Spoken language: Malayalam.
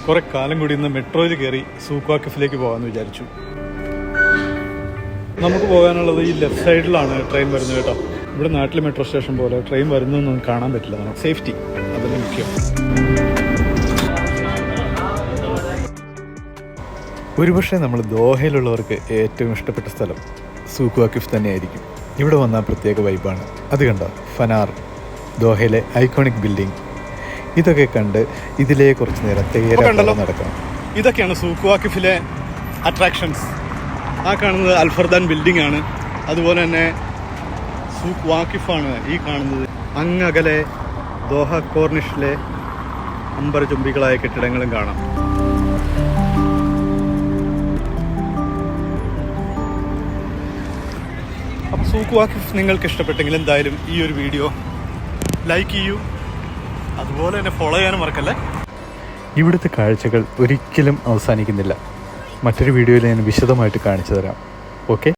കുറെ കാലം കൂടി ഇന്ന് മെട്രോയിൽ കയറി സൂഖ് വാക്കിഫിലേക്ക് പോകാമെന്ന് വിചാരിച്ചു. നമുക്ക് പോകാനുള്ളത് ഈ ലെഫ്റ്റ് സൈഡിലാണ് ട്രെയിൻ വരുന്നത് കേട്ടോ. ഇവിടെ നാട്ടിലെ മെട്രോ സ്റ്റേഷൻ പോലെ ട്രെയിൻ വരുന്നൊന്നും കാണാൻ പറ്റില്ല. നമുക്ക് സേഫ്റ്റി അതല്ലേ മുഖ്യം. ഒരുപക്ഷെ നമ്മൾ ദോഹയിലുള്ളവർക്ക് ഏറ്റവും ഇഷ്ടപ്പെട്ട സ്ഥലം സൂഖ് വാക്കിഫ് തന്നെയായിരിക്കും. ഇവിടെ വന്നാൽ പ്രത്യേക വൈബാണ്. അത് കണ്ടോ, ഫനാർ, ദോഹയിലെ ഐക്കോണിക് ബിൽഡിംഗ്, ഇതൊക്കെ കണ്ട് ഇതിലേ കുറച്ച് നേരം തേരാ നടക്കണം. ഇതൊക്കെയാണ് സൂഖ് വാക്കിഫിലെ അട്രാക്ഷൻസ്. ആ കാണുന്നത് അൽഫർദാൻ ബിൽഡിംഗ് ആണ്. അതുപോലെ തന്നെ സൂഖ് വാക്കിഫാണ് ഈ കാണുന്നത്. അങ്ങകലെ ദോഹ കോർണിഷിലെ അമ്പരചുംബികളായ കെട്ടിടങ്ങളും കാണാം. അപ്പോൾ സൂഖ് വാക്കിഫ് നിങ്ങൾക്ക് ഇഷ്ടപ്പെട്ടെങ്കിൽ എന്തായാലും ഈ ഒരു വീഡിയോ ലൈക്ക് ചെയ്യൂ, അതുപോലെ തന്നെ ഫോളോ ചെയ്യാനും മറക്കല്ലേ. ഇവിടുത്തെ കാഴ്ചകൾ ഒരിക്കലും അവസാനിക്കുന്നില്ല. മറ്റൊരു വീഡിയോയിൽ ഞാൻ വിശദമായിട്ട് കാണിച്ചു തരാം. ഓക്കെ.